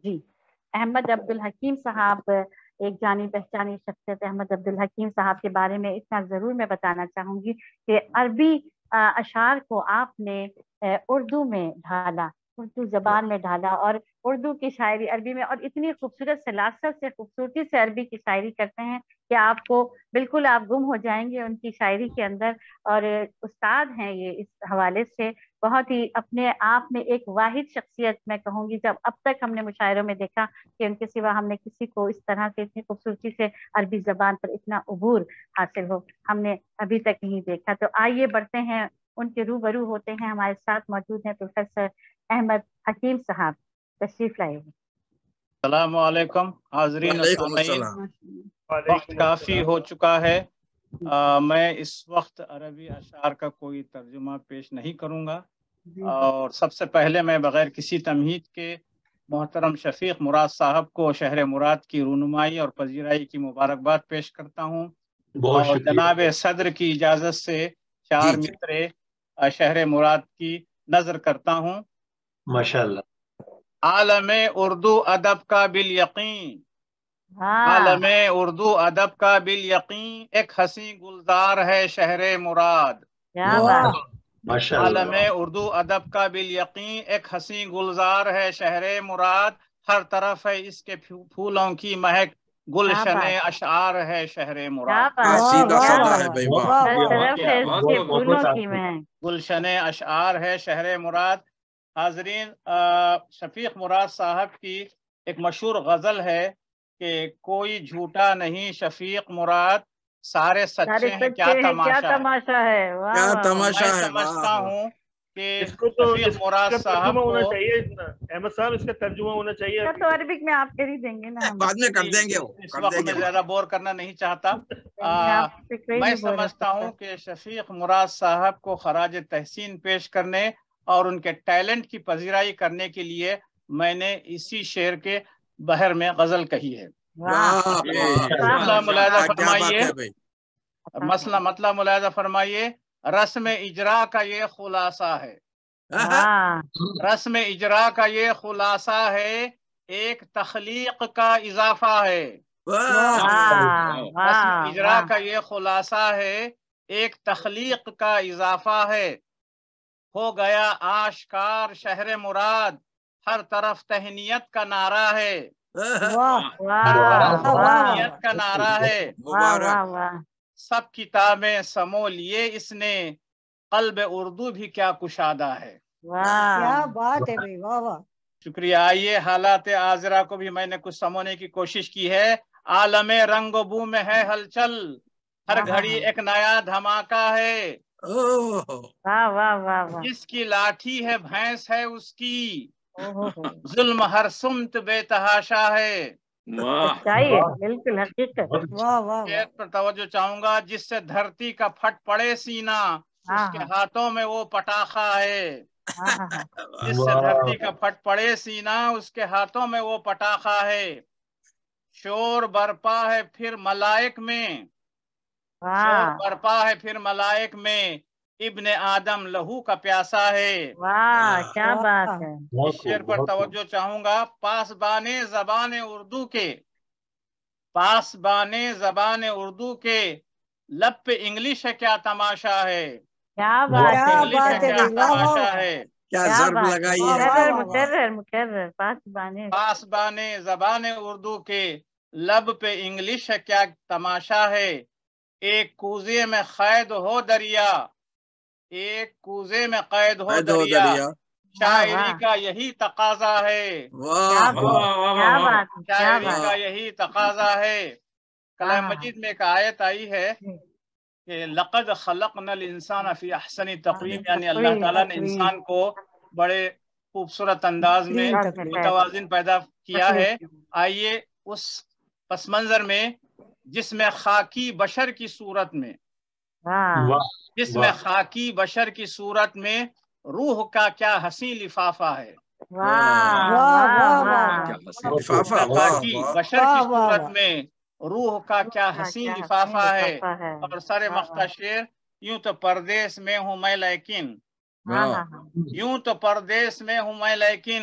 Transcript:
جی احمد عبد الحکیم صاحب، ایک جانی پہچانی شخصیت احمد عبد الحکیم صاحب کے بارے میں اتنا ضرور میں بتانا چاہوں گی کہ عربی اشعار کو آپ نے اردو میں ڈھالا، اردو زبان میں ڈھالا، اور اردو کی شاعری عربی میں، اور اتنی خوبصورت سلاست سے خوبصورتی سے عربی کی شاعری کرتے ہیں کہ آپ کو بالکل آپ گم ہو جائیں گے ان کی شاعری کے اندر، اور استاد ہیں یہ اس حوالے سے بہت ہی اپنے آپ میں ایک واحد شخصیت میں کہوں گی۔ جب اب تک ہم نے مشاعروں میں دیکھا کہ ان کے سوا ہم نے کسی کو اس طرح سے اتنی خوبصورتی سے عربی زبان پر اتنا عبور حاصل ہو ہم نے ابھی تک نہیں دیکھا۔ تو آئیے بڑھتے ہیں، ان کے روبرو ہوتے ہیں، ہمارے ساتھ موجود ہیں پروفیسر احمد حکیم صاحب، تشریف لائے۔ السلام علیکم حاضرین سامعین، وقت کافی ہو چکا ہے، میں اس وقت عربی اشعار کا کوئی ترجمہ پیش نہیں کروں گا، اور سب سے پہلے میں بغیر کسی تمہید کے محترم شفیق مراد صاحب کو شہر مراد کی رونمائی اور پذیرائی کی مبارکباد پیش کرتا ہوں، اور جناب صدر کی اجازت سے 4 مصرے شہر مراد کی نظر کرتا ہوں۔ ماشاءاللہ۔ عالم اردو ادب کا بالیقین، عالم اردو ادب کا بالیقین، ایک حسین گلزار ہے شہر مراد۔ عالم اردو ادب کا بالیقین، ایک حسین گلزار ہے شہر مراد، ہر طرف ہے اس کے پھولوں کی مہک، گلشن اشعار ہے شہر مراد۔ گلشن اشعار ہے شہر مراد۔ حاضرین، شفیق مراد صاحب کی ایک مشہور غزل ہے کہ کوئی جھوٹا نہیں شفیق مراد، سارے سچے ہیں، کیا تماشا ہے۔ میں سمجھتا ہوں کہ شفیق مراد صاحب کو احمد صاحب اس کا ترجمہ ہونا چاہیے، تو عربک میں آپ کر ہی دیں گے نا، بعد میں کر دیں گے، اس وقت میں زیادہ بور کرنا نہیں چاہتا۔ میں سمجھتا ہوں کہ شفیق مراد صاحب کو خراج تحسین پیش کرنے اور ان کے ٹیلنٹ کی پذیرائی کرنے کے لیے میں نے اسی شعر کے بحر میں غزل کہی ہے۔ مطلب ملاحظہ فرمائیے، رسم اجرا کا یہ خلاصہ ہے، رسم اجرا کا یہ خلاصہ ہے، ایک تخلیق کا اضافہ ہے۔ رسم اجرا کا یہ خلاصہ ہے، ایک تخلیق کا اضافہ ہے، ہو گیا آشکار شہر مراد، ہر طرف تہنیت کا نعرہ ہے، ہر طرف تہنیت کا نعرہ ہے، سب کتابیں سمو لیے اس نے، قلب اردو بھی کیا کشادہ ہے۔ کیا بات ہے بھائی، واہ واہ، شکریہ۔ آئیے حالات آزرا کو بھی میں نے کچھ سمونے کی کوشش کی ہے۔ عالم رنگ و بو میں ہے ہلچل، ہر گھڑی ایک نیا دھماکہ ہے، جس کی لاٹھی ہے بھینس ہے اس کی، ظلم ہر سمت بے تحاشا ہے۔ بالکل حقیقت۔ شعر پر توجہ چاہوں گا، جس سے دھرتی کا پھٹ پڑے سینہ، اس کے ہاتھوں میں وہ پٹاخہ ہے، جس سے دھرتی کا پھٹ پڑے سینہ، اس کے ہاتھوں میں وہ پٹاخہ ہے، شور برپا ہے پھر ملائک میں، شور برپا ہے پھر ملائک میں، ابن آدم لہو کا پیاسا ہے۔ کیا بات ہے۔ اس شعر پر توجہ چاہوں گا، پاسبانے زبان اردو کے، پاسبانے زبان اردو کے، لب پہ انگلش ہے کیا تماشا ہے، کیا بات ہے، انگلش ہے کیا تماشا ہے، کیا ضرب لگائی ہے۔ مکرر پاسبانے، پاسبانے زبان اردو کے، لب پہ انگلش ہے کیا تماشا ہے، ایک کوزے میں قید ہو دریا، ایک کوزے میں قید ہو دریا، شاعری کا یہی تقاضا ہے، شاعری کا یہی تقاضا ہے۔ کلام مجید میں ایک آیت آئی ہے کہ لقد خلقنا الانسان فی احسن تقویم، یعنی اللہ تعالیٰ نے انسان کو بڑے خوبصورت انداز میں متوازن پیدا کیا ہے۔ آئیے اس پس منظر میں، جس میں خاکی بشر کی صورت میں، جس میں خاکی بشر کی صورت میں روح کا کیا حسین لفافہ ہے، خاکی بشر کی صورت میں روح کا کیا حسین لفافہ ہے، اور سر مختہ شعر، یوں تو پردیس میں ہوں میں لیکن، یوں تو پردیس میں ہوں میں لیکن،